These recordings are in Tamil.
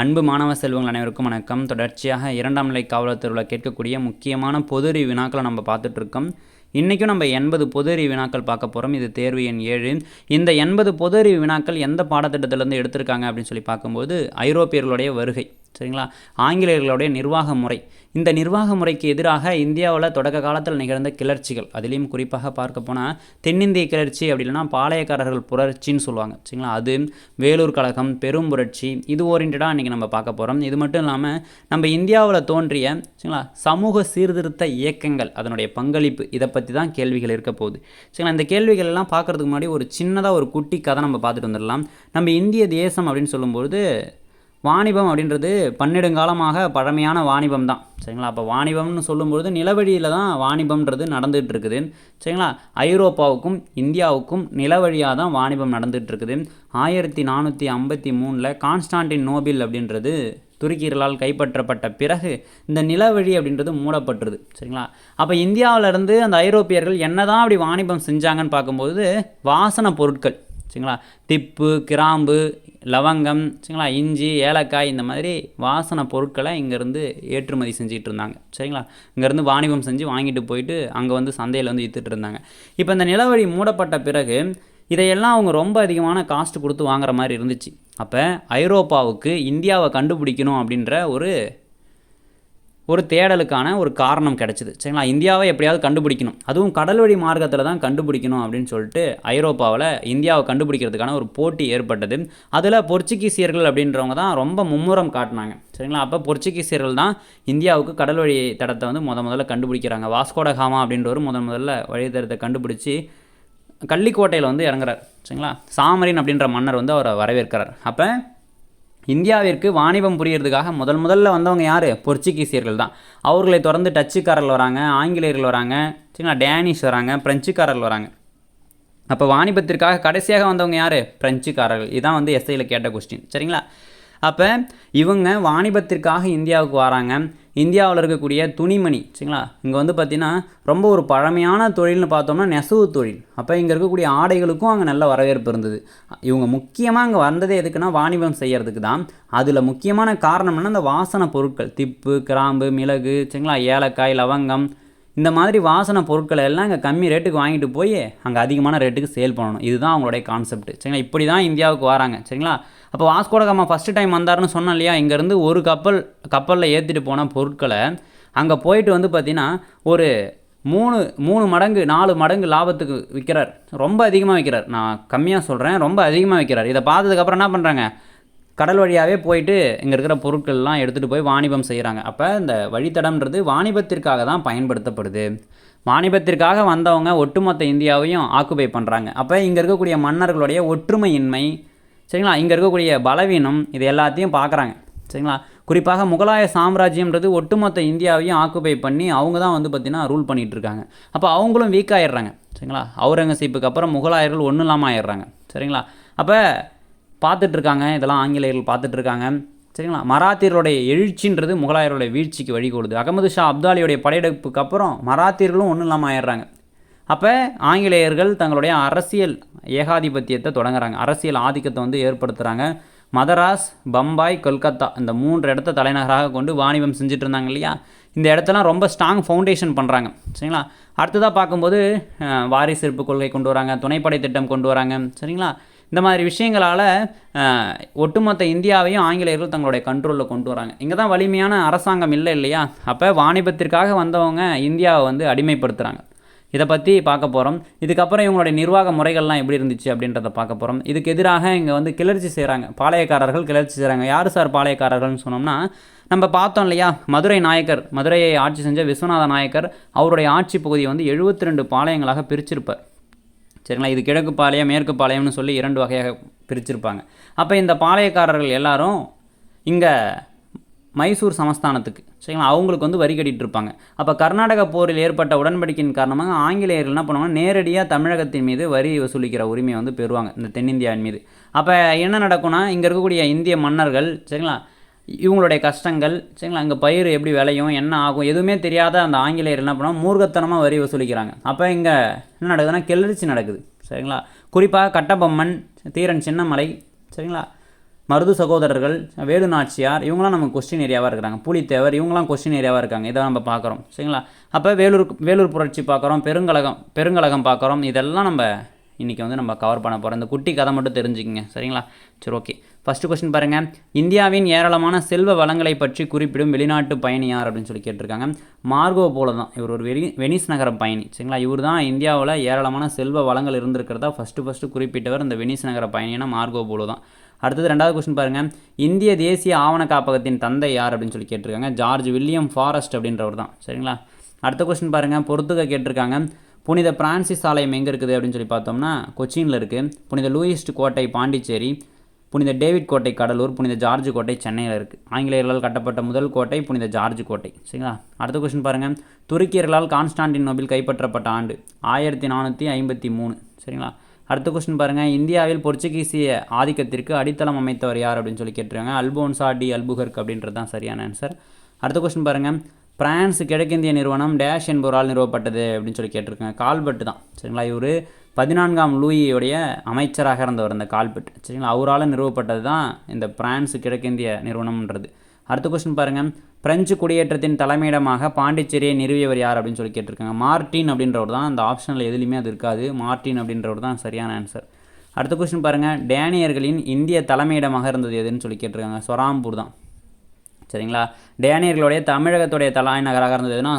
அன்பு மாணவ செல்வங்கள் அனைவருக்கும் வணக்கம். தொடர்ச்சியாக 2ஆம் நிலை காவலர் தேர்வில் கேட்கக்கூடிய முக்கியமான பொது அறிவு வினாக்களை நம்ம பார்த்துட்ருக்கோம். இன்றைக்கும் நம்ம 80 பொது அறிவு வினாக்கள் பார்க்க போகிறோம். இது தேர்வு எண் 7. இந்த 80 பொது அறிவு வினாக்கள் எந்த பாடத்திட்டத்திலேருந்து எடுத்திருக்காங்க அப்படின்னு சொல்லி பார்க்கும்போது ஐரோப்பியர்களுடைய வருகை, சரிங்களா, ஆங்கிலேயர்களுடைய நிர்வாக முறை, இந்த நிர்வாக முறைக்கு எதிராக இந்தியாவில் தொடக்க காலத்தில் நிகழ்ந்த கிளர்ச்சிகள், அதிலையும் குறிப்பாக பார்க்க போனால் தென்னிந்திய கிளர்ச்சி அப்படி இல்லைனா பாளையக்காரர்கள் புரட்சின்னு சொல்லுவாங்க, சரிங்களா, அது வேலூர் கழகம், பெரும் புரட்சி, இது ஓரியன்டாக இன்றைக்கி நம்ம பார்க்க போகிறோம். இது மட்டும் இல்லாமல் நம்ம இந்தியாவில் தோன்றிய, சரிங்களா, சமூக சீர்திருத்த இயக்கங்கள், அதனுடைய பங்களிப்பு, இதை பற்றி தான் கேள்விகள் இருக்க போகுது, சரிங்களா. இந்த கேள்விகள் எல்லாம் பார்க்குறதுக்கு முன்னாடி ஒரு சின்னதாக ஒரு குட்டி கதை நம்ம பார்த்துட்டு வந்துடலாம். நம்ம இந்திய தேசம் அப்படின்னு சொல்லும்போது வாணிபம் அப்படின்றது பன்னெடுங்காலமாக பழமையான வாணிபம் தான், சரிங்களா. அப்போ வாணிபம்னு சொல்லும்பொழுது நிலவழியில் தான் வாணிபம்ன்றது நடந்துகிட்டு இருக்குது, சரிங்களா. ஐரோப்பாவுக்கும் இந்தியாவுக்கும் நிலவழியாக தான் வாணிபம் நடந்துகிட்டு இருக்குது. 1453 கான்ஸ்டான்டின் நோபில் அப்படின்றது துருக்கியர்களால் கைப்பற்றப்பட்ட பிறகு இந்த நிலவழி அப்படின்றது மூடப்பட்டுருது, சரிங்களா. அப்போ இந்தியாவிலேருந்து அந்த ஐரோப்பியர்கள் என்ன தான் அப்படி வாணிபம் செஞ்சாங்கன்னு பார்க்கும்போது வாசனை பொருட்கள், சரிங்களா, திப்பு, கிராம்பு, லவங்கம், சரிங்களா, இஞ்சி, ஏலக்காய், இந்த மாதிரி வாசனை பொருட்களை இங்கேருந்து ஏற்றுமதி செஞ்சுட்டு இருந்தாங்க, சரிங்களா. இங்கேருந்து வாணிபம் செஞ்சு வாங்கிட்டு போயிட்டு அங்கே வந்து சந்தையில் வந்து விற்றுட்டு இருந்தாங்க. இப்போ இந்த நிலவழி மூடப்பட்ட பிறகு இதையெல்லாம் அவங்க ரொம்ப அதிகமான காஸ்ட் கொடுத்து வாங்குற மாதிரி இருந்துச்சு. அப்போ ஐரோப்பாவுக்கு இந்தியாவை கண்டுபிடிக்கணும் அப்படின்ற ஒரு தேடலுக்கான ஒரு காரணம் கிடச்சிது, சரிங்களா. இந்தியாவை எப்படியாவது கண்டுபிடிக்கணும், அதுவும் கடல் வழி மார்க்கத்தில் தான் கண்டுபிடிக்கணும் அப்படின்னு சொல்லிட்டு ஐரோப்பாவில் இந்தியாவை கண்டுபிடிக்கிறதுக்கான ஒரு போட்டி ஏற்பட்டது. அதில் போர்ச்சுகீசியர்கள் அப்படின்றவங்க தான் ரொம்ப மும்முரம் காட்டினாங்க, சரிங்களா. அப்போ போர்ச்சுகீசியர்கள் தான் இந்தியாவுக்கு கடல் வழி தடத்தை வந்து முதல்ல கண்டுபிடிக்கிறாங்க. வாஸ்கோட காமா அப்படின்றவர் முதல்ல வழித்தடத்தை கண்டுபிடிச்சி கள்ளிக்கோட்டையில் வந்து இறங்குறார், சரிங்களா. சாமரின் அப்படின்ற மன்னர் வந்து அவரை வரவேற்கிறார். அப்போ இந்தியாவிற்கு வாணிபம் புரியறதுக்காக முதல்ல வந்தவங்க யார்? போர்ச்சுகீசியர்கள் தான். அவர்களை தொடர்ந்து டச்சுக்காரர்கள் வராங்க, ஆங்கிலேயர்கள் வராங்க, சரிங்களா, டேனிஷ் வராங்க, பிரெஞ்சுக்காரர்கள் வராங்க. அப்போ வாணிபத்திற்காக கடைசியாக வந்தவங்க யார்? பிரெஞ்சுக்காரர்கள். இதுதான் வந்து எஸ்ஐயில் கேட்ட கொஸ்டின், சரிங்களா. அப்போ இவங்க வாணிபத்திற்காக இந்தியாவுக்கு வராங்க. இந்தியாவில் இருக்கக்கூடிய துணிமணி, சரிங்களா, இங்கே வந்து பார்த்திங்கன்னா ரொம்ப ஒரு பழமையான தொழில்னு பார்த்தோம்னா நெசவு தொழில். அப்போ இங்கே இருக்கக்கூடிய ஆடைகளுக்கும் அங்கே நல்ல வரவேற்பு இருந்தது. இவங்க முக்கியமாக அங்கே வந்ததே எதுக்குன்னா வாணிபம் செய்கிறதுக்கு தான். அதில் முக்கியமான காரணம் என்ன? அந்த வாசனை பொருட்கள், திப்பு, கிராம்பு, மிளகு, சரிங்களா, ஏலக்காய், லவங்கம், இந்த மாதிரி வாசனை பொருட்களை எல்லாம் இங்கே கம்மி ரேட்டுக்கு வாங்கிட்டு போய் அங்கே அதிகமான ரேட்டுக்கு சேல் பண்ணணும். இதுதான் அவங்களுடைய கான்செப்ட், சரிங்களா. இப்படி தான் இந்தியாவுக்கு வராங்க, சரிங்களா. அப்போ வாஸ்கோட காமா ஃபஸ்ட்டு டைம் வந்தார்னு சொன்னோம் இல்லையா. இங்கேருந்து ஒரு கப்பலில் ஏற்றிட்டு போன பொருட்களை அங்கே போயிட்டு வந்து பார்த்திங்கன்னா ஒரு 3 மடங்கு 4 மடங்கு லாபத்துக்கு விற்கிறார். ரொம்ப அதிகமாக விற்கிறார். நான் கம்மியாக சொல்கிறேன், ரொம்ப அதிகமாக விற்கிறார். இதை பார்த்ததுக்கப்புறம் என்ன பண்ணுறாங்க? கடல் வழியாகவே போயிட்டு இங்கே இருக்கிற பொருட்கள்லாம் எடுத்துகிட்டு போய் வாணிபம் செய்கிறாங்க. அப்போ இந்த வழித்தடம்ன்றது வாணிபத்திற்காக தான் பயன்படுத்தப்படுது. வாணிபத்திற்காக வந்தவங்க ஒட்டுமொத்த இந்தியாவையும் ஆக்குபை பண்ணுறாங்க. அப்போ இங்கே இருக்கக்கூடிய மன்னர்களுடைய ஒற்றுமையின்மை, சரிங்களா, இங்கே இருக்கக்கூடிய பலவீனம், இது எல்லாத்தையும் பார்க்குறாங்க, சரிங்களா. குறிப்பாக முகலாய சாம்ராஜ்யம்ன்றது ஒட்டுமொத்த இந்தியாவையும் ஆக்குபை பண்ணி அவங்க தான் வந்து பார்த்திங்கன்னா ரூல் பண்ணிகிட்டு இருக்காங்க. அப்போ அவங்களும் வீக் ஆகிடுறாங்க, சரிங்களா. அவுரங்கசீப்புக்கு அப்புறம் முகலாயர்கள் ஒன்றும் இல்லாமல் ஆயிடுறாங்க, சரிங்களா. அப்போ பார்த்துட்ருக்காங்க, இதெல்லாம் ஆங்கிலேயர்கள் பார்த்துட்ருக்காங்க, சரிங்களா. மராத்தியர்களுடைய எழுச்சின்றது முகலாயர்களுடைய வீழ்ச்சிக்கு வழிகோடுது. அகமது ஷா அப்தாலியுடைய படையெடுப்புக்கு அப்புறம் மராத்தியர்களும் ஒன்றும் இல்லாமல் ஆயிடுறாங்க. அப்போ ஆங்கிலேயர்கள் தங்களுடைய அரசியல் ஏகாதிபத்தியத்தை தொடங்குறாங்க, அரசியல் ஆதிக்கத்தை வந்து ஏற்படுத்துகிறாங்க. மதராஸ், பம்பாய், கொல்கத்தா, இந்த 3 இடத்த தலைநகராக கொண்டு வாணிபம் செஞ்சுட்டு இருந்தாங்க இல்லையா. இந்த இடத்தெல்லாம் ரொம்ப ஸ்ட்ராங் ஃபவுண்டேஷன் பண்ணுறாங்க, சரிங்களா. அடுத்ததாக பார்க்கும்போது வாரிசு இருப்பு கொள்கை கொண்டு வராங்க, துணைப்படை திட்டம் கொண்டு வராங்க, சரிங்களா. இந்த மாதிரி விஷயங்களால் ஒட்டுமொத்த இந்தியாவையும் ஆங்கிலேயர்கள் தங்களுடைய கண்ட்ரோலில் கொண்டு வராங்க. இங்கே தான் வலிமையான அரசாங்கம் இல்லை இல்லையா. அப்போ வாணிபத்திற்காக வந்தவங்க இந்தியாவை வந்து அடிமைப்படுத்துகிறாங்க. இதை பற்றி பார்க்க போகிறோம். இதுக்கப்புறம் இவங்களுடைய நிர்வாக முறைகள்லாம் எப்படி இருந்துச்சு அப்படின்றத பார்க்க போகிறோம். இதுக்கு எதிராக இங்கே வந்து கிளர்ச்சி செய்கிறாங்க, பாளையக்காரர்கள் கிளர்ச்சி செய்கிறாங்க. யார் சார் பாளையக்காரர்கள்னு சொன்னோம்னா, நம்ம பார்த்தோம் இல்லையா, மதுரை நாயக்கர், மதுரையை ஆட்சி செஞ்ச விஸ்வநாத நாயக்கர், அவருடைய ஆட்சி பகுதியை வந்து 72 பாளையங்களாக பிரிச்சிருப்பார், சரிங்களா. இது கிழக்கு பாளையம், மேற்கு பாளையம்னு சொல்லி 2 வகையாக பிரிச்சிருப்பாங்க. அப்போ இந்த பாளையக்காரர்கள் எல்லாரும் இங்கே மைசூர் சமஸ்தானத்துக்கு, சரிங்களா, அவங்களுக்கு வந்து வரி கட்டிகிட்டு இருப்பாங்க. அப்போ கர்நாடக போரில் ஏற்பட்ட உடன்படிக்கையின் காரணமாக ஆங்கிலேயர்கள் என்ன பண்ணுவாங்க? நேரடியாக தமிழகத்தின் மீது வரி வசூலிக்கிற உரிமையை வந்து பெறுவாங்க, இந்த தென்னிந்தியாவின் மீது. அப்போ என்ன நடக்கும்னா, இங்கே இருக்கக்கூடிய இந்திய மன்னர்கள், சரிங்களா, இவங்களுடைய கஷ்டங்கள், சரிங்களா, அங்கே பயிர் எப்படி விளையும், என்ன ஆகும், எதுவுமே தெரியாத அந்த ஆங்கிலேயர் என்ன பண்ணுவாங்க? மூர்க்கத்தனமாக வரி வசூலிக்கிறாங்க. அப்போ இங்கே என்ன நடக்குதுன்னா கிளர்ச்சி நடக்குது, சரிங்களா. குறிப்பாக கட்டபொம்மன், தீரன் சின்னமலை, சரிங்களா, மருது சகோதரர்கள், வேலு நாச்சியார், இவங்களாம் நம்ம கொஸ்டின் ஏரியாவாக இருக்கிறாங்க. பூலித்தேவர், இவங்களாம் கொஸ்டின் ஏரியாவாக இருக்காங்க. இதை நம்ம பார்க்குறோம். சரிங்களா? அப்போ வேலூர் புரட்சி பார்க்குறோம், பெருங்கழகம் பார்க்குறோம். இதெல்லாம் நம்ம இன்றைக்கி வந்து நம்ம கவர் பண்ண போகிறோம். இந்த குட்டி கதை மட்டும் தெரிஞ்சுக்கங்க. சரிங்களா? சரி, ஓகே. ஃபஸ்ட்டு கொஸ்டின் பாருங்கள். இந்தியாவின் ஏராளமான செல்வ வளங்களை பற்றி குறிப்பிடும் வெளிநாட்டு பயணியார் அப்படின்னு சொல்லி கேட்டிருக்காங்க. மார்கோ போல தான். இவர் ஒரு வெனிஸ் நகர பயணி. சரிங்களா? இவர் தான் இந்தியாவில் ஏராளமான செல்வ வளங்கள் இருந்திருக்கிறதா ஃபஸ்ட்டு குறிப்பிட்டவர் இந்த வெனிஸ் நகர பயணினா மார்கோ போல தான். அடுத்தது 2வது கொஸ்டின் பாருங்கள். இந்திய தேசிய ஆவண காப்பகத்தின் தந்தை யார் அப்படின்னு சொல்லி கேட்டிருக்காங்க. ஜார்ஜ் வில்லியம் ஃபாரஸ்ட் அப்படின்றவர் தான். சரிங்களா? அடுத்த கொஸ்டின் பாருங்கள். பொறுத்துக்க கேட்டிருக்காங்க. புனித பிரான்சிஸ் ஆலயம் எங்கே இருக்குது அப்படின்னு சொல்லி பார்த்தோம்னா கொச்சினில் இருக்குது. புனித லூயிஸ்ட் கோட்டை பாண்டிச்சேரி, புனித டேவிட் கோட்டை கடலூர், புனித ஜார்ஜ் கோட்டை சென்னையில் இருக்குது. ஆங்கிலேயர்களால் கட்டப்பட்ட முதல் கோட்டை புனித ஜார்ஜ் கோட்டை. சரிங்களா? அடுத்த கொஸ்டின் பாருங்கள். துருக்கியர்களால் கான்ஸ்டான்டினோபிள் கைப்பற்றப்பட்ட ஆண்டு 1453. சரிங்களா? அடுத்த கொஸ்டின் பாருங்கள். இந்தியாவில் போர்ச்சுகீசிய ஆதிக்கத்திற்கு அடித்தளம் அமைத்தவர் யார் அப்படின்னு சொல்லி கேட்டிருக்காங்க. அல்போன்சா டி அல்புகர்க் அப்படின்றது தான் சரியான ஆன்சர். அடுத்த கொஸ்டின் பாருங்கள். பிரான்ஸ் கிழக்கிந்திய நிறுவனம் டேஷ் என்பவரால் நிறுவப்பட்டது அப்படின்னு சொல்லி கேட்டிருக்காங்க. கால்பெட் தான். சரிங்களா? இவர் 14ஆம் லூயியோடைய அமைச்சராக இருந்தவர் இந்த கால்பெட். சரிங்களா? அவரால் நிறுவப்பட்டது தான் இந்த பிரான்ஸ் கிழக்கிந்திய நிறுவனம்ன்றது. அடுத்த கொஸ்டின் பாருங்கள். பிரெஞ்சு குடியேற்றத்தின் தலைமையிடமாக பாண்டிச்சேரியை நிறுவியவர் யார் அப்படின்னு சொல்லி கேட்டிருக்காங்க. மார்டின் அப்படின்றவர் தான். அந்த ஆப்ஷனில் எதுலையுமே அது இருக்காது. மார்டின் அப்படின்றவர் தான் சரியான ஆன்சர். அடுத்த கொஸ்டின் பாருங்கள். டேனியர்களின் இந்திய தலைமையிடமாக இருந்தது எதுன்னு சொல்லி கேட்டிருக்காங்க. சொராம்பூர் தான். சரிங்களா? டேனியர்களுடைய தமிழகத்துடைய தலைநகராக இருந்ததுன்னா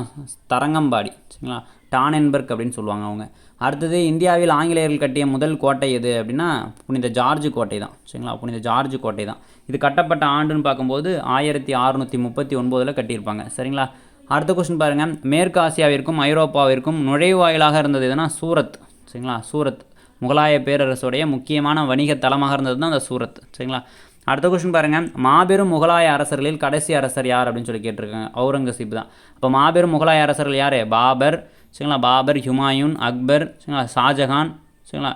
தரங்கம்பாடி. சரிங்களா? டானன்பர்க் அப்படின்னு சொல்லுவாங்க அவங்க. அடுத்தது இந்தியாவில் ஆங்கிலேயர்கள் கட்டிய முதல் கோட்டை எது அப்படின்னா புனித ஜார்ஜ் கோட்டை தான். சரிங்களா? புனித ஜார்ஜ் கோட்டை தான். இது கட்டப்பட்ட ஆண்டுன்னு பார்க்கும்போது 1639 கட்டியிருப்பாங்க. சரிங்களா? அடுத்த கொஸ்டின் பாருங்கள். மேற்கு ஆசியாவிற்கும் ஐரோப்பாவிற்கும் நுழைவாயிலாக இருந்தது எதுனா சூரத். சரிங்களா? சூரத் முகலாய பேரரசுடைய முக்கியமான வணிக தலமாக இருந்தது தான் அந்த சூரத். சரிங்களா? அடுத்த கொஸ்டின் பாருங்கள். மாபெரும் முகலாய அரசர்களில் கடைசி அரசர் யார் அப்படின்னு சொல்லி கேட்டிருக்காங்க. அவுரங்கசீப் தான். அப்போ மாபெரும் முகலாய அரசர்கள் யார்? பாபர். சரிங்களா? பாபர், ஹுமாயூன், அக்பர், சரிங்களா? ஷாஜஹான், சரிங்களா?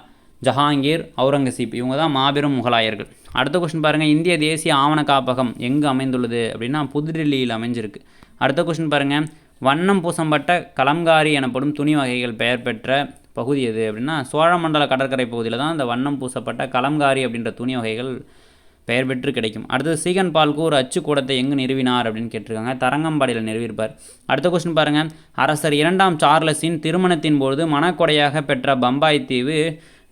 ஜஹாங்கீர், அவுரங்கசீப், இவங்க தான் மாபெரும் முகலாயர்கள். அடுத்த கொஸ்டின் பாருங்கள். இந்திய தேசிய ஆவண காப்பகம் எங்கு அமைந்துள்ளது அப்படின்னா புதுடில்லியில் அமைஞ்சிருக்கு. அடுத்த கொஸ்டின் பாருங்கள். வண்ணம் பூசம்பட்ட கலம்காரி எனப்படும் துணி வகைகள் பெயர் பெற்ற பகுதி எது அப்படின்னா சோழமண்டல கடற்கரை பகுதியில் தான் இந்த வண்ணம் பூசப்பட்ட கலம்காரி அப்படின்ற துணி வகைகள் பெயர் பெற்று கிடைக்கும். அடுத்தது சீகன் பால்கூர் அச்சுக்கூடத்தை எங்கு நிறுவினார் அப்படின்னு கேட்டிருக்காங்க. தரங்கம்பாடியில் நிறுவியிருப்பார். அடுத்த கொஸ்டின் பாருங்கள். அரசர் 2ஆம் சார்லஸின் திருமணத்தின் போது மணக்கொடையாக பெற்ற பம்பாய் தீவு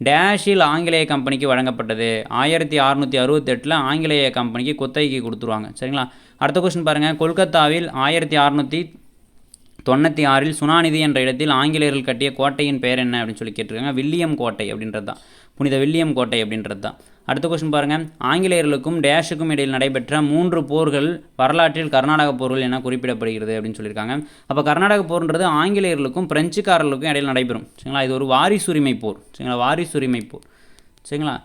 டேஷில் ஆங்கிலேய கம்பெனிக்கு வழங்கப்பட்டது. 1668 ஆங்கிலேய கம்பெனிக்கு குத்தகைக்கு கொடுத்துருவாங்க. சரிங்களா? அடுத்த கொஸ்டின் பாருங்கள். கொல்கத்தாவில் 1696 சுனாநிதி என்ற இடத்தில் ஆங்கிலேயர்கள் கட்டிய கோட்டையின் பெயர் என்ன அப்படின்னு சொல்லி கேட்டிருக்காங்க. வில்லியம் கோட்டை அப்படின்றது தான். புனித வில்லியம் கோட்டை அப்படின்றது தான். அடுத்த கொஸ்டின் பாருங்கள். ஆங்கிலேயர்களுக்கும் டேஷுக்கும் இடையில் நடைபெற்ற 3 போர்கள் வரலாற்றில் கர்நாடக போர்கள் என குறிப்பிடப்படுகிறது அப்படின்னு சொல்லியிருக்காங்க. அப்போ கர்நாடக போர்ன்றது ஆங்கிலேயர்களுக்கும் பிரெஞ்சுக்காரர்களுக்கும் இடையில் நடைபெறும். சரிங்களா? இது ஒரு வாரிசுரிமை போர். சரிங்களா? வாரிசுரிமை போர். சரிங்களா?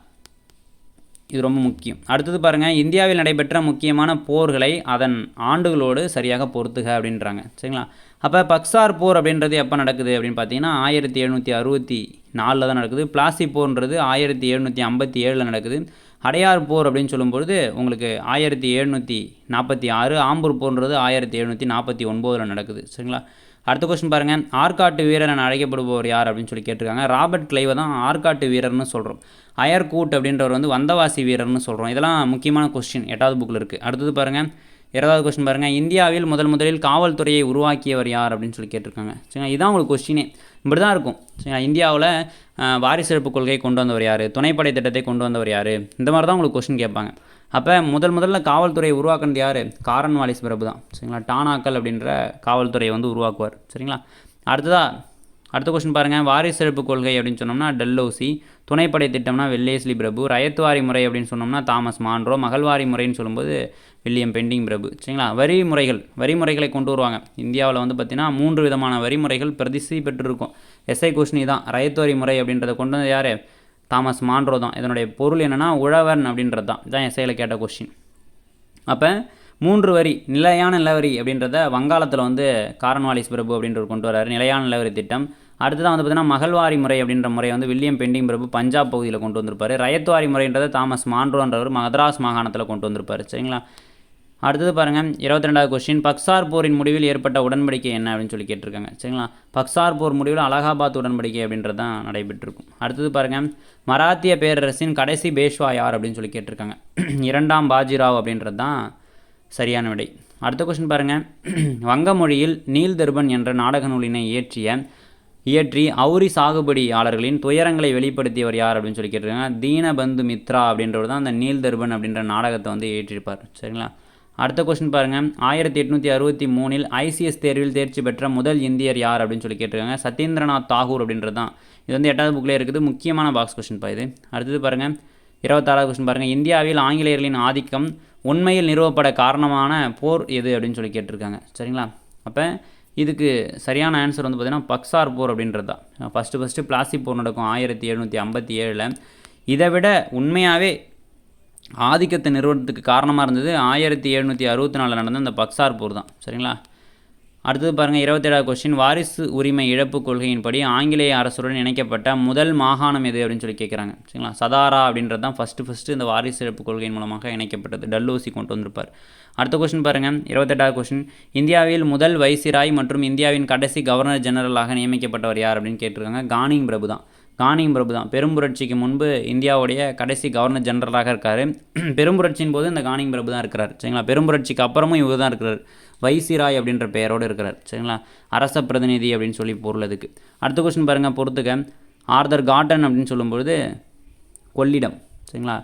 இது ரொம்ப முக்கியம். அடுத்தது பாருங்கள். இந்தியாவில் நடைபெற்ற முக்கியமான போர்களை அதன் ஆண்டுகளோடு சரியாக பொறுத்துக அப்படின்றாங்க. சரிங்களா? அப்போ பக்சார் போர் அப்படின்றது எப்போ நடக்குது அப்படின்னு பார்த்தீங்கன்னா 1764 தான் நடக்குது. பிளாசி போர்ன்றது 1757 நடக்குது. அடையார் போர் அப்படின்னு சொல்லும்பொழுது உங்களுக்கு 1746. ஆம்பூர் போர்ன்றது 1749 நடக்குது. சரிங்களா? அடுத்த கொஸ்டின் பாருங்கள். ஆற்காட்டு வீரர் என அழைக்கப்படுபவர் யார் அப்படின்னு சொல்லி கேட்டிருக்காங்க. ராபர்ட் கிளைவை தான் ஆற்காட்டு வீரர்னு சொல்கிறோம். அயர்கூட் அப்படின்றவர் வந்து வந்தவாசி வீரர்னு சொல்கிறோம். இதெல்லாம் முக்கியமான கொஸ்டின் 8வது புக்கில் இருக்குது. அடுத்தது பாருங்கள். 20வது கொஸ்டின் பாருங்கள். இந்தியாவில் முதலில் காவல்துறையை உருவாக்கியவர் யார் அப்படின்னு சொல்லி கேட்டிருக்காங்க. சரிங்களா? இதுதான் உங்களுக்கு கொஸ்டினே. இப்படி தான் இருக்கும். சரிங்களா? இந்தியாவில் வாரிசெடுப்பு கொள்கை கொண்டு வந்தவர் யார்? துணைப்படை திட்டத்தை கொண்டு வந்தவர் யார்? இந்த மாதிரி தான் உங்களுக்கு கொஸ்டின் கேட்பாங்க. அப்போ முதல்ல காவல்துறையை உருவாக்குனது யார்? காரன்வாலிஸ் பிரபு தான். சரிங்களா? டானாக்கல் அப்படின்ற காவல்துறையை வந்து உருவாக்குவார். சரிங்களா? அடுத்த கொஸ்டின் பாருங்கள். வாரிசெடுப்பு கொள்கை அப்படின்னு சொன்னோம்னா டெல்லோசி. துணைப்படை திட்டம்னா வெல்லேஸ்லி பிரபு. ரயத்வாரி முறை அப்படின்னு சொன்னோம்னா தாமஸ் மான்ரோ. மகள்வாரி முறைன்னு சொல்லும்போது வில்லியம் பெண்டிங் பிரபு. சரிங்களா? வரிமுறைகளை கொண்டு வருவாங்க. இந்தியாவில் வந்து பார்த்திங்கன்னா 3 விதமான வரிமுறைகள் பிரதிஷ்டி பெற்றிருக்கும். எஸ்ஐ கொஸ்டின் தான். ரயத்வாரி முறை அப்படின்றத கொண்டு வந்து யார்? தாமஸ் மான்ரோ தான். இதனுடைய பொருள் என்னென்னா உழவன் அப்படின்றது தான். இதுதான் எஸ்ஐயில் கேட்ட கொஸ்டின். அப்போ 3 வரி நிலையான நிலவரி அப்படின்றத வங்காளத்தில் வந்து காரன்வாலிஸ் பிரபு அப்படின்றவர் கொண்டு வர்றாரு. நிலையான நிலவரி திட்டம். அடுத்ததான் வந்து பார்த்திங்கன்னா மகள்வாரி முறை அப்படின்ற முறை வந்து வில்லியம் பெண்டிங் பிரபு பஞ்சாப் பகுதியில் கொண்டு வந்திருப்பார். ரயத்வாரி முறைன்றதை தாமஸ் மான்ரோன்றவர் மதராஸ் மாகாணத்தில் கொண்டு வந்திருப்பார். சரிங்களா? அடுத்தது பாருங்கள் 22வது கொஸ்டின், பக்சார் போரின் முடிவில் ஏற்பட்ட உடன்படிக்கை என்ன அப்படின்னு சொல்லி கேட்டிருக்காங்க. சரிங்களா, பக்சார் போர் முடிவில் அலகாபாத் உடன்படிக்கை அப்படின்றது தான் நடைபெற்றிருக்கும். அடுத்தது பாருங்கள், மராத்திய பேரரசின் கடைசி பேஷ்வா யார் அப்படின்னு சொல்லி கேட்டிருக்காங்க. 2ஆம் பாஜிராவ் அப்படின்றது தான் சரியான விடை. அடுத்த கொஸ்டின் பாருங்கள், வங்க மொழியில் நீல்தர்பன் என்ற நாடக நூலினை இயற்றி அவுரி சாகுபடியாளர்களின் துயரங்களை வெளிப்படுத்தியவர் யார் அப்படின்னு சொல்லி கேட்டிருக்காங்க. தீனபந்து மித்ரா அப்படின்றவர் தான் அந்த நீல்தர்பன் அப்படின்ற நாடகத்தை வந்து இயற்றியிருப்பார். சரிங்களா, அடுத்த கொஸ்டின் பாருங்கள், 1863 ஐசிஎஸ் தேர்வில் தேர்ச்சி பெற்ற முதல் இந்தியர் யார் அப்படின்னு சொல்லி கேட்டிருக்காங்க. சத்யேந்திரநாத் தாகூர் அப்படின்றது தான். இது வந்து 8வது புக்கில் இருக்குது, முக்கியமான பாக்ஸ் கொஸ்டின் இது. அடுத்தது பாருங்கள் 26வது கொஸ்டின் பாருங்கள், இந்தியாவில் ஆங்கிலேயர்களின் ஆதிக்கம் உண்மையில் நிறுவப்பட காரணமான போர் எது அப்படின்னு சொல்லி கேட்டிருக்காங்க. சரிங்களா, அப்போ இதுக்கு சரியான ஆன்சர் வந்து பார்த்திங்கன்னா பக்சார் போர் அப்படின்றது தான். ஃபஸ்ட்டு பிளாசி போர் நடக்கும் 1757. இதை விட உண்மையாகவே ஆதிக்கத்தை நிறுவனத்துக்கு காரணமாக இருந்தது 1764 நடந்த அந்த பக்சார் போர் தான். சரிங்களா, அடுத்தது பாருங்கள் 27வது கொஸ்டின், வாரிசு உரிமை இழப்பு கொள்கையின்படி ஆங்கிலேய அரசுடன் இணைக்கப்பட்ட முதல் மாகாணம் எது அப்படின்னு சொல்லி கேட்குறாங்க. சரிங்களா, சதாரா அப்படின்றது தான் ஃபஸ்ட்டு இந்த வாரிசு இழப்பு கொள்கையின் மூலமாக இணைக்கப்பட்டது. டல்லூசி கொண்டு வந்திருப்பார். அடுத்த கொஸ்டின் பாருங்கள் 28வது கொஸ்டின், இந்தியாவில் முதல் வைசிராய் மற்றும் இந்தியாவின் கடைசி கவர்னர் ஜெனரலாக நியமிக்கப்பட்டவர் யார் அப்படின்னு கேட்டிருக்காங்க. கானிங் பிரபு தான். பெரும்புரட்சிக்கு முன்பு இந்தியாவுடைய கடைசி கவர்னர் ஜெனரலாக இருக்கார். பெரும்புரட்சியின் போது இந்த கானிங் பிரபு தான் இருக்கிறார். சரிங்களா, பெரும்புரட்சிக்கு அப்புறமும் இவர் தான் இருக்கிறார். வைசிராய் அப்படின்ற பெயரோடு இருக்கிறார். சரிங்களா, அரச பிரதிநிதி அப்படின்னு சொல்லி பொருள் அதுக்கு. அடுத்த கொஸ்டின் பாருங்கள், பொறுத்துக்க. ஆர்தர் காட்டன் அப்படின்னு சொல்லும்போது கொள்ளிடம். சரிங்களா,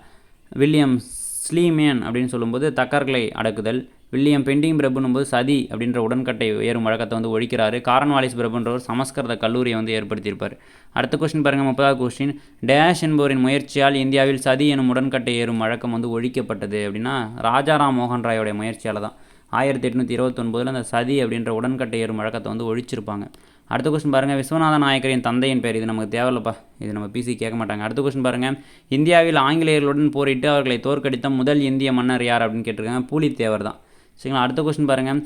வில்லியம் ஸ்லீமேன் அப்படின்னு சொல்லும்போது தக்கர்களை அடக்குதல். வில்லியம் பெண்டிங் பிரபுன்னும் போது சதி அப்படின்ற உடன்கட்டை ஏறும் வழக்கத்தை வந்து ஒழிக்கிறாரு. காரன்வாலிஸ் பிரபுன்றவர் சமஸ்கிருத கல்லூரியை வந்து ஏற்படுத்தியிருப்பார். அடுத்த கொஸ்டின் பாருங்கள் 30வது கொஸ்டின், டேஷ் என்பவரின் முயற்சியால் இந்தியாவில் சதி எனும் உடன்கட்டை ஏறும் வழக்கம் வந்து ஒழிக்கப்பட்டது அப்படின்னா ராஜாராம் மோகன் ராயோடைய முயற்சியால் தான். 1829 அந்த சதி அப்படின்ற உடன்கட்டை ஏறும் வழக்கத்தை வந்து ஒழிச்சிருப்பாங்க. அடுத்த கொஸ்டின் பாருங்கள், விஸ்வநாத நாயக்கரின் தந்தையின் பேர். இது நமக்கு தேவையில்லப்பா, இது நம்ம பிசி கேட்க மாட்டாங்க. அடுத்த கொஸ்டின் பாருங்கள், இந்தியாவில் ஆங்கிலேயர்களுடன் போரிட்டு அவர்களை தோற்கடித்த முதல் இந்திய மன்னர் யார் அப்படின்னு கேட்டிருக்காங்க. பூலித்தேவர் தான். சரிங்களா, அடுத்த கொஸ்டின் பாருங்கள்,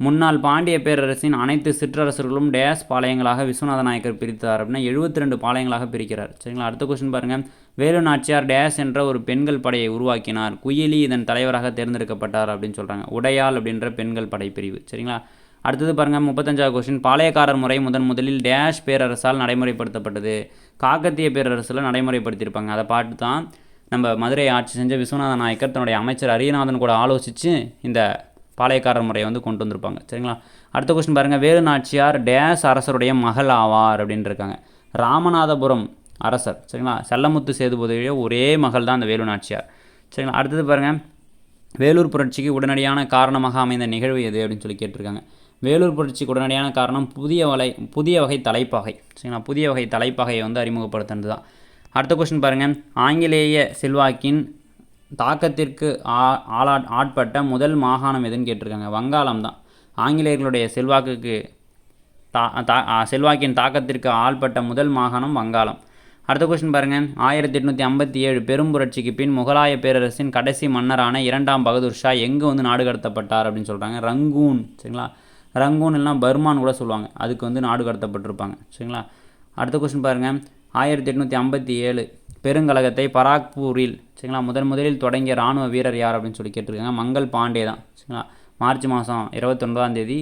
முன்னாள் பாண்டிய பேரரசின் அனைத்து சிற்றரசர்களும் டேஸ் பாளையங்களாக விஸ்வநாத நாயக்கர் பிரித்தார் அப்படின்னா 72 பாளையங்களாக பிரிக்கிறார். சரிங்களா, அடுத்த கொஸ்டின் பாருங்கள், வேலு நாச்சியார் டேஸ் என்ற ஒரு பெண்கள் படையை உருவாக்கினார். குயிலி இதன் தலைவராக தேர்ந்தெடுக்கப்பட்டார் அப்படின்னு சொல்கிறாங்க. உடையாள் அப்படின்ற பெண்கள் படை பிரிவு. சரிங்களா, அடுத்தது பாருங்கள் 35வது கொஸ்டின், பாளையக்காரர் முறை முதலில் டேஷ் பேரரசால் நடைமுறைப்படுத்தப்பட்டது. காக்கத்திய பேரரசில் நடைமுறைப்படுத்தியிருப்பாங்க. அதை பார்த்து தான் நம்ம மதுரை ஆட்சி செஞ்ச விஸ்வநாத நாயக்கர் தன்னுடைய அமைச்சர் அரியநாதன் கூட ஆலோசித்து இந்த பாளையக்காரர் முறையை வந்து கொண்டு வந்திருப்பாங்க. சரிங்களா, அடுத்த கொஸ்டின் பாருங்கள், வேலு நாச்சியார் டேஸ் அரசருடைய மகள் ஆவார் அப்படின்னு இருக்காங்க. ராமநாதபுரம் அரசர். சரிங்களா, செல்லமுத்து சேதுபதியுடைய ஒரே மகள் தான் அந்த வேலு நாச்சியார். சரிங்களா, அடுத்தது பாருங்கள், வேலூர் புரட்சிக்கு உடனடியான காரணமாக அமைந்த நிகழ்வு எது அப்படின்னு சொல்லி கேட்டிருக்காங்க. வேலூர் புரட்சிக்கு உடனடியான காரணம் புதிய வகை தலைப்பாகை. சரிங்களா, புதிய வகை தலைப்பாகையை வந்து அறிமுகப்படுத்துனது தான். அடுத்த கொஸ்டின் பாருங்கள், ஆங்கிலேய செல்வாக்கின் தாக்கத்திற்கு ஆட்பட்ட முதல் மாகாணம் எதுன்னு கேட்டிருக்காங்க. வங்காளம் தான். ஆங்கிலேயர்களுடைய செல்வாக்கின் தாக்கத்திற்கு ஆள்பட்ட முதல் மாகாணம் வங்காளம். அடுத்த கொஸ்டின் பாருங்கள், 1857 பெரும்புரட்சிக்கு பின் முகலாய பேரரசின் கடைசி மன்னரான 2ஆம் பகதூர் ஷா எங்கே வந்து நாடு கடத்தப்பட்டார் அப்படின்னு சொல்கிறாங்க. ரங்கூன். சரிங்களா, ரங்கூன் இல்லைனா பர்மான் கூட சொல்லுவாங்க. அதுக்கு வந்து நாடு கடத்தப்பட்டிருப்பாங்க. சரிங்களா, அடுத்த கொஸ்டின் பாருங்கள், 1857 பெருங்கழகத்தை பராக்பூரில் சரிங்களா முதலில் தொடங்கிய இராணுவ வீரர் யார் அப்படின்னு சொல்லி கேட்டிருக்காங்க. மங்கள் பாண்டே தான். சரிங்களா, மார்ச் மாதம் 29ஆம் தேதி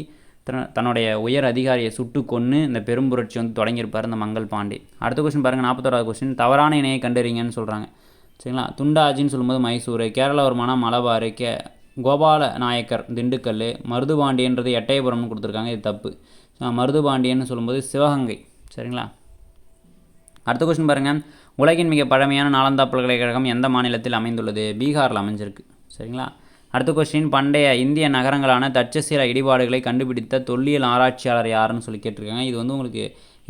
தன்னுடைய உயர் அதிகாரியை சுட்டு கொன்று இந்த பெரும்புரட்சி வந்து தொடங்கியிருப்பார் இந்த மங்கள் பாண்டே. அடுத்த கொஸ்டின் பாருங்கள், 41வது கொஸ்டின், தவறான இணையை கண்டறிங்கன்னு சொல்கிறாங்க. சரிங்களா, துண்டாஜின்னு சொல்லும்போது மைசூர், கேரளவர்மான மலபார், கோபால நாயக்கர் திண்டுக்கல், மருதுபாண்டியன்றது எட்டயபுரம்னு கொடுத்துருக்காங்க. இது தப்பு. மருதுபாண்டியன்னு சொல்லும்போது சிவகங்கை. சரிங்களா, அடுத்த கொஸ்டின் பாருங்கள், உலகின் மிக பழமையான நாலந்தா பல்கலைக்கழகம் எந்த மாநிலத்தில் அமைந்துள்ளது? பீகாரில் அமைஞ்சிருக்கு. சரிங்களா, அடுத்த கொஸ்டின், பண்டைய இந்திய நகரங்களான தட்சசீல இடிபாடுகளை கண்டுபிடித்த தொல்லியல் ஆராய்ச்சியாளர் யாருன்னு சொல்லி கேட்டிருக்காங்க. இது வந்து உங்களுக்கு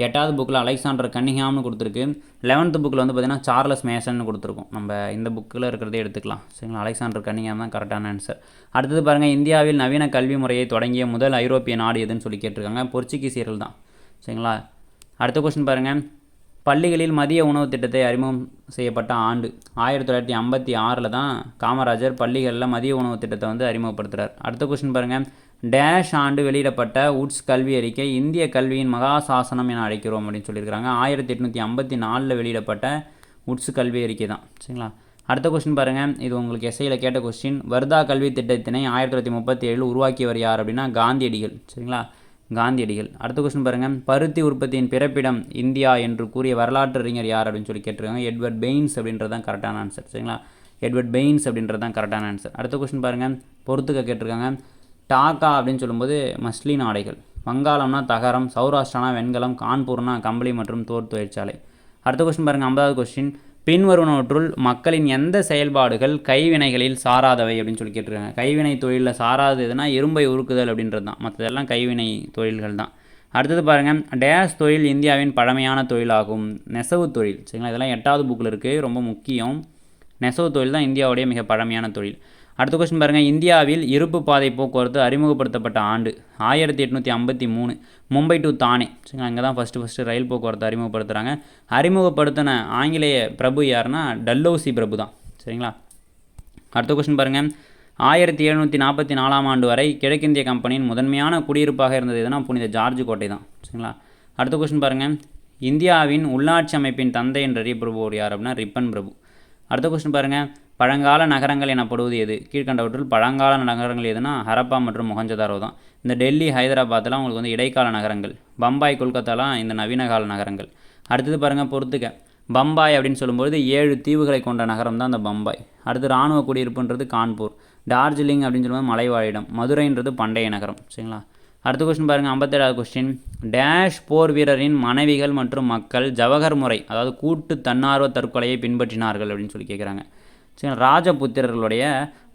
8வது புக்கில் அலெக்சாண்டர் கன்னிங்ஹாம்னு கொடுத்துருக்கு. 11th புக்கில் வந்து பார்த்திங்கன்னா சார்லஸ் மேசன் கொடுத்துருக்கோம். நம்ம இந்த புக்கில் இருக்கிறதே எடுத்துக்கலாம். சரிங்களா, அலெக்சாண்டர் கன்னிங்ஹாம் தான் கரெக்டான ஆன்சர். அடுத்தது பாருங்கள், இந்தியாவில் நவீன கல்வி முறையை தொடங்கிய முதல் ஐரோப்பிய நாடு எதுன்னு சொல்லி கேட்டிருக்காங்க. போர்ச்சுகீசியர்கள் தான். சரிங்களா, அடுத்த கொஸ்டின் பாருங்கள், பள்ளிகளில் மதிய உணவு திட்டத்தை அறிமுகம் செய்யப்பட்ட ஆண்டு 1956 தான் காமராஜர் பள்ளிகளில் மதிய உணவு திட்டத்தை வந்து அறிமுகப்படுத்துகிறார். அடுத்த கொஸ்டின் பாருங்கள், டேஷ் ஆண்டு வெளியிடப்பட்ட உட்ஸ் கல்வி அறிக்கை இந்திய கல்வியின் மகாசாசனம் என அழைக்கிறோம் அப்படின்னு சொல்லியிருக்கிறாங்க. 1854 வெளியிடப்பட்ட உட்ஸ் கல்வி அறிக்கை தான். சரிங்களா, அடுத்த கொஸ்டின் பாருங்கள், இது உங்களுக்கு எஸ்ஐயில் கேட்ட கொஸ்டின். வர்தா கல்வி திட்டத்தினை 1937 உருவாக்கியவர் யார் அப்படின்னா காந்தியடிகள். சரிங்களா, காந்தியடிகள். அடுத்த கொஸ்டின் பாருங்கள், பருத்தி உற்பத்தியின் பிறப்பிடம் இந்தியா என்று கூறிய வரலாற்று அறிஞர் யார் அப்படின்னு சொல்லி கேட்டிருக்காங்க. எட்வர்ட் பெயின்ஸ் அப்படின்றது தான் கரெக்டான ஆன்சர். சரிங்களா, எட்வர்ட் பெயின்ஸ் அப்படின்றது தான் கரெக்டான ஆன்சர். அடுத்த கொஸ்டின் பாருங்கள், பொறுத்துக்க கேட்டிருக்காங்க. டாக்கா அப்படின்னு சொல்லும்போது மஸ்லின் ஆடைகள், வங்காளம்னா தகரம், சௌராஷ்டிரானா வெண்கலம், கான்பூர்னா கம்பளி மற்றும் தோல் தொழிற்சாலை. அடுத்த கொஸ்டின் பாருங்கள், 50வது கொஸ்டின். பின்வருவனவற்றுள் மக்களின் எந்த செயல்பாடுகள் கைவினைகளில் சாராதவை அப்படின்னு சொல்லி கேட்டிருக்காங்க. கைவினை தொழிலில் சாராது எதுனா இரும்பை உருக்குதல் அப்படின்றது தான், மற்றதெல்லாம் கைவினை தொழில்கள் தான். அடுத்தது பாருங்கள், டேஸ் தொழில் இந்தியாவின் பழமையான தொழிலாகும். நெசவு தொழில். சரிங்களா, இதெல்லாம் 8வது புக்கில் இருக்குது, ரொம்ப முக்கியம். நெசவு தொழில் தான் இந்தியாவுடைய மிக பழமையான தொழில். அடுத்த கொஸ்டின் பாருங்கள், இந்தியாவில் இருப்பு பாதை போக்குவரத்து அறிமுகப்படுத்தப்பட்ட ஆண்டு 1853. மும்பை டு தானே. சரிங்களா, அங்கே தான் ஃபஸ்ட்டு ரயில் போக்குவரத்து அறிமுகப்படுத்துகிறாங்க. அறிமுகப்படுத்தின ஆங்கிலேய பிரபு யாருன்னா டல்ஹௌசி பிரபு தான். சரிங்களா. அடுத்த கொஸ்டின் பாருங்கள், 1744 ஆண்டு வரை கிழக்கிந்திய கம்பெனியின் முதன்மையான குடியிருப்பாக இருந்தது எதுனா புனித ஜார்ஜ் கோட்டை தான். சரிங்களா. அடுத்த கொஸ்டின் பாருங்கள், இந்தியாவின் உள்ளாட்சி அமைப்பின் தந்தை என்று அறியப்படுபவர் யார் அப்படின்னா ரிப்பன் பிரபு. அடுத்த கொஸ்டின் பாருங்கள், பழங்கால நகரங்கள் எனப்படுவது எது? கீழ்கண்டவற்றில் பழங்கால நகரங்கள் எதுனா ஹரப்பா மற்றும் மொஹஞ்சதாரோ தான். இந்த டெல்லி, ஹைதராபாத்லாம் உங்களுக்கு வந்து இடைக்கால நகரங்கள். பம்பாய், கொல்கத்தாலாம் இந்த நவீன கால நகரங்கள். அடுத்தது பாருங்கள், பொறுத்துக்க. பம்பாய் அப்படின்னு சொல்லும்போது 7 தீவுகளை கொண்ட நகரம் தான் அந்த பம்பாய். அடுத்து இராணுவ குடியிருப்புன்றது கான்பூர். டார்ஜிலிங் அப்படின்னு சொல்லும்போது மலைவாழிடம். மதுரைன்றது பண்டைய நகரம். சரிங்களா. அடுத்த கொஸ்டின் பாருங்கள், 57வது கொஸ்டின். டேஷ் போர் வீரரின் மனைவிகள் மற்றும் மக்கள் ஜவஹர் முறை, அதாவது கூட்டு தன்னார்வ தற்கொலையை பின்பற்றினார்கள் அப்படின்னு சொல்லி கேட்குறாங்க. சரி, ராஜபுத்திரர்களுடைய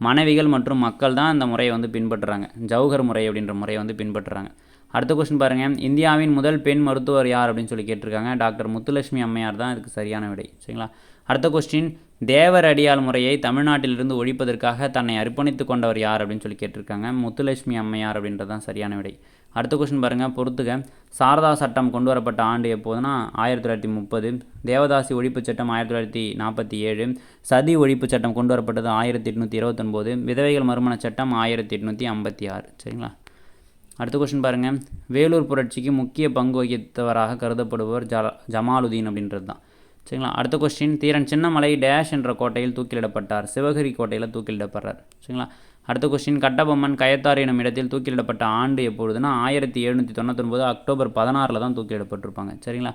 மனைவிகள் மற்றும் மக்கள் தான் இந்த முறையை வந்து பின்பற்றுறாங்க. ஜவஹர் முறை அப்படின்ற முறையை வந்து பின்பற்றுறாங்க. அடுத்த கொஸ்டின் பாருங்கள், இந்தியாவின் முதல் பெண் மருத்துவர் யார் அப்படின்னு சொல்லி கேட்டிருக்காங்க. டாக்டர் முத்துலட்சுமி அம்மையார் தான் இதுக்கு சரியான விடை. சரிங்களா. அடுத்த கொஸ்டின், தேவர் அடியாள் முறையை தமிழ்நாட்டிலிருந்து ஒழிப்பதற்காக தன்னை அர்ப்பணித்து கொண்டவர் யார் அப்படின்னு சொல்லி கேட்டிருக்காங்க. முத்துலட்சுமி அம்மையார் அப்படின்றது தான் சரியான விடை. அடுத்த கொஸ்டின் பாருங்கள், பொறுத்துக்க. சாரதா சட்டம் கொண்டு வரப்பட்ட ஆண்டு எப்போதுனா 1930. தேவதாசி ஒழிப்பு சட்டம் 1947. சதி ஒழிப்பு சட்டம் கொண்டு வரப்பட்டது 1829. விதவைகள் மறுமண சட்டம் 1856. சரிங்களா. அடுத்த கொஸ்டின் பாருங்கள், வேலூர் புரட்சிக்கு முக்கிய பங்கு வகித்தவராக கருதப்படுபவர் ஜமாலுதீன் அப்படின்றது தான். சரிங்களா. அடுத்த கொஸ்டின், தீரன் சின்னமலை டேஷ் என்ற கோட்டையில் தூக்கிலிடப்பட்டார். சிவகிரி கோட்டையில் தூக்கிலிடப்படுறார். சரிங்களா. அடுத்த கொஸ்டின், கட்டபொம்மன் கயத்தாறு எனும் இடத்தில் தூக்கிலிடப்பட்ட ஆண்டு எப்பொழுதுனா 1799 அக்டோபர் 16 தான் தூக்கிலிடப்பட்டிருப்பாங்க. சரிங்களா.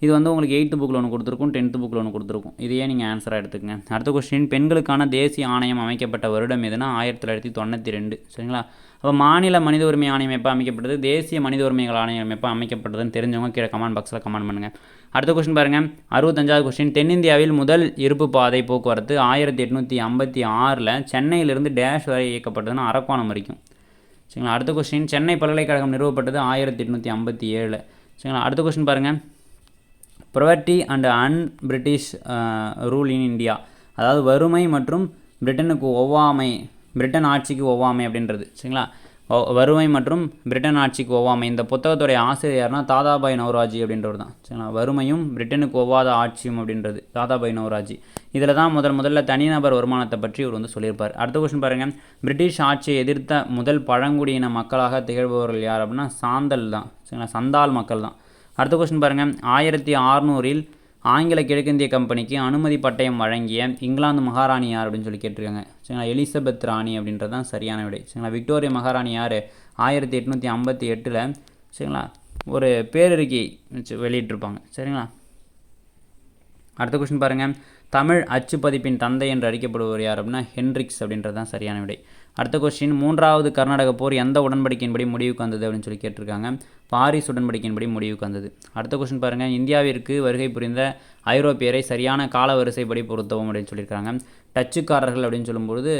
இது வந்து உங்களுக்கு 8th புக்கில் ஒன்று கொடுத்துருக்கும், 10th புக்கில் ஒன்று கொடுத்துருக்கும். இதையே நீங்கள் ஆன்சராக எடுத்துக்கங்க. அடுத்த கொஸ்டின், பெண்களுக்கான தேசிய ஆணையம் அமைக்கப்பட்ட வருடம் எதுனா 1992. சரிங்களா. அப்போ மாநில மனித உரிமை ஆணையம் எப்போ அமைக்கப்பட்டது, தேசிய மனித உரிமைகள் ஆணையம் எப்போ அமைக்கப்பட்டதுன்னு தெரிஞ்சவங்க கீழே கமெண்ட் பாக்ஸில் கமெண்ட் பண்ணுங்கள். அடுத்த கொஸ்டின் பாருங்கள், 65வது கொஸ்டின். தென்னிந்தியாவில் முதல் இருப்பு பாதை போக்குவரத்து 1856 சென்னையிலிருந்து டேஷ் வரை இயக்கப்பட்டதுன்னா அரக்கோணம் வரைக்கும். சரிங்களா. அடுத்த கொஸ்டின், சென்னை பல்கலைக்கழகம் நிறுவப்பட்டது 1857. சரிங்களா. அடுத்த கொஸ்டின் பாருங்கள், poverty and British rule in India, அதாவது வறுமை மற்றும் பிரிட்டனுக்கு ஒவ்வாமை, பிரிட்டன் ஆட்சிக்கு ஒவ்வாமை அப்படின்றது. சரிங்களா. வறுமை மற்றும் பிரிட்டன் ஆட்சிக்கு ஒவ்வாமை, இந்த புத்தகத்துடைய ஆசிரியர்னா தாதாபாய் நௌரோஜி அப்படின்றவர் தான். சரிங்களா. வறுமையும் பிரிட்டனுக்கு ஒவ்வாத ஆட்சியும் அப்படின்றது தாதாபாய் நௌரோஜி. இதில் தான் முதல்ல தனிநபர் வருமானத்தை பற்றி இவர் வந்து சொல்லியிருப்பார். அடுத்த கொஸ்டின் பாருங்கள், பிரிட்டிஷ் ஆட்சியை எதிர்த்த முதல் பழங்குடியின மக்களாக திகழ்பவர்கள் யார் அப்படின்னா சாந்தல் தான். சரிங்களா, சந்தால் மக்கள் தான். அடுத்த கொஸ்டின் பாருங்கள், 1600 ஆங்கில கிழக்கிந்திய கம்பெனிக்கு அனுமதி பட்டயம் வழங்கிய இங்கிலாந்து மகாராணி யார் அப்படின்னு சொல்லி கேட்டிருக்காங்க. சரிங்களா. எலிசபெத் ராணி அப்படின்றது தான் சரியான விடை. சரிங்களா. விக்டோரியா மகாராணி யார் 1858. சரிங்களா, ஒரு பேரறிக்கை வெளியிட்டிருப்பாங்க. சரிங்களா. அடுத்த கொஸ்டின் பாருங்கள், தமிழ் அச்சு பதிப்பின் தந்தை என்று அழைக்கப்படுபவர் யார் அப்படின்னா ஹென்ரிக்ஸ் அப்படின்றது தான் சரியான விடை. அடுத்த கொஸ்டின், 3வது கர்நாடக போர் எந்த உடன்படிக்கையின்படி முடிவுக்கு வந்தது அப்படின்னு சொல்லி கேட்டிருக்காங்க. பாரிஸ் உடன்படிக்கையின்படி முடிவுக்கு வந்தது. அடுத்த கொஸ்டின் பாருங்கள், இந்தியாவிற்கு வருகை புரிந்த ஐரோப்பியரை சரியான கால வரிசைப்படி பொருத்தவும் அப்படின்னு சொல்லியிருக்காங்க. டச்சுக்காரர்கள் அப்படின்னு சொல்லும்பொழுது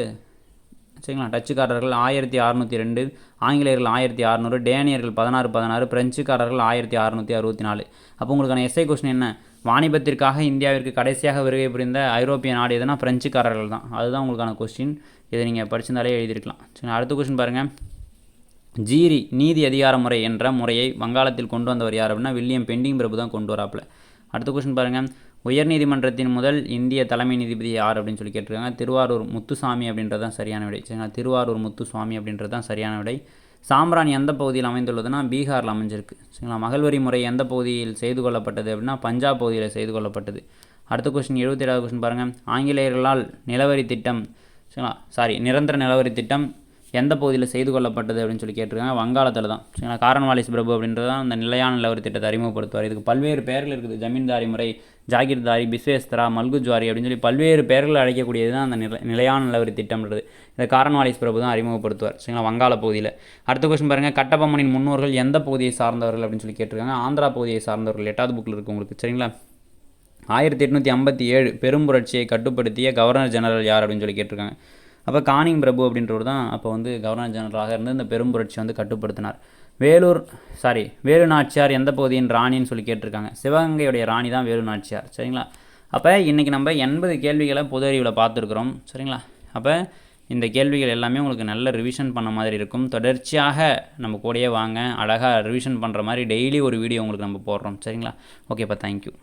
சரிங்களா, டச்சுக்காரர்கள் 1602, ஆங்கிலேயர்கள் 1600, டேனியர்கள் 1616, பிரெஞ்சுக்காரர்கள் 1664. அப்போ உங்களுக்கான எஸ்ஐ கொஸ்டின் என்ன, வாணிபத்திற்காக இந்தியாவிற்கு கடைசியாக வருகை புரிந்த ஐரோப்பிய நாடு எதுனா பிரெஞ்சுக்காரர்கள் தான். அதுதான் உங்களுக்கான கொஸ்டின். இதை நீங்கள் படிச்சிருந்தாலே எழுதியிருக்கலாம். சரி, அடுத்த கொஸ்டின் பாருங்கள், ஜீரி நீதி அதிகார முறை என்ற முறையை வங்காளத்தில் கொண்டு வந்தவர் யார் அப்படின்னா வில்லியம் பெண்டிங் பிரபு தான் கொண்டு வராப்பில். அடுத்த கொஸ்டின் பாருங்கள், உயர்நீதிமன்றத்தின் முதல் இந்திய தலைமை நீதிபதி யார் அப்படின்னு சொல்லி கேட்டிருக்காங்க. திருவாரூர் முத்துசாமி அப்படின்றது தான் சரியான விடை. சரிங்களா, திருவாரூர் முத்துசுவாமி அப்படின்றது தான் சரியான விடை. சாம்பிராணி எந்த பகுதியில் அமைந்துள்ளதுன்னா பீகாரில் அமைஞ்சிருக்கு. சரிங்களா. மகள்வரி முறை எந்த பகுதியில் செய்து கொள்ளப்பட்டது அப்படின்னா பஞ்சாப் பகுதியில் செய்து கொள்ளப்பட்டது. அடுத்த கொஸ்டின் 77வது கொஸ்டின் பாருங்கள். ஆங்கிலேயர்களால் நிலவரி திட்டம் சரிங்களா நிரந்தர நிலவரி திட்டம் எந்த பகுதியில் செய்து கொள்ளப்பட்டது அப்படின்னு சொல்லி கேட்டிருக்காங்க. வங்காளத்தில் தான். சரிங்களா. காரன்வாலிஸ் பிரபு அப்படின்றது தான் அந்த நிலையான நிலவரி திட்டத்தை அறிமுகப்படுத்துவார். இதுக்கு பல்வேறு பெயர்கள் இருக்குது. ஜமீன்தாரி முறை, ஜாகிர்தாரி, பிஸ்வேஸ்தரா, மல்குஜ்வாரி அப்படின்னு சொல்லி பல்வேறு பெயர்கள் அழைக்கக்கூடியது தான் அந்த நிலையான நிலவரி திட்டம்ன்றது. இதை காரன்வாலிஸ் பிரபு தான் அறிமுகப்படுத்துவார். சரிங்களா. வங்காள பகுதியில். அடுத்த கொஸ்டின் பாருங்கள். கட்டபொம்மனின் முன்னோர்கள் எந்த பகுதியை சார்ந்தவர்கள் அப்படின்னு சொல்லி கேட்டிருக்காங்க. ஆந்திரா பகுதியை சார்ந்தவர்கள். 8வது புக்கில் இருக்குது உங்களுக்கு. சரிங்களா. 1857 பெரும் புரட்சியை கட்டுப்படுத்திய கவர்னர் ஜெனரல் யார் அப்படின்னு சொல்லி கேட்டிருக்காங்க. அப்போ கானிங் பிரபு அப்படின்றவர் தான் அப்போ வந்து கவர்னர் ஜெனரலாக இருந்து இந்த பெரும் புரட்சி வந்து கட்டுப்படுத்தினார். வேலு நாச்சியார் எந்த பகுதியின் ராணின்னு சொல்லி கேட்டிருக்காங்க. சிவகங்கையுடைய ராணி தான் வேலு நாச்சியார். சரிங்களா. அப்போ இன்றைக்கி நம்ம 80 கேள்விகளை பொது அறிவில் பார்த்துருக்குறோம். சரிங்களா. அப்போ இந்த கேள்விகள் எல்லாமே உங்களுக்கு நல்ல ரிவிஷன் பண்ண மாதிரி இருக்கும். தொடர்ச்சியாக நம்ம கூடயே வாங்க, அழகாக ரிவிஷன் பண்ணுற மாதிரி டெய்லி ஒரு வீடியோ உங்களுக்கு நம்ம போடுறோம். சரிங்களா. ஓகேப்பா, தேங்க்யூ.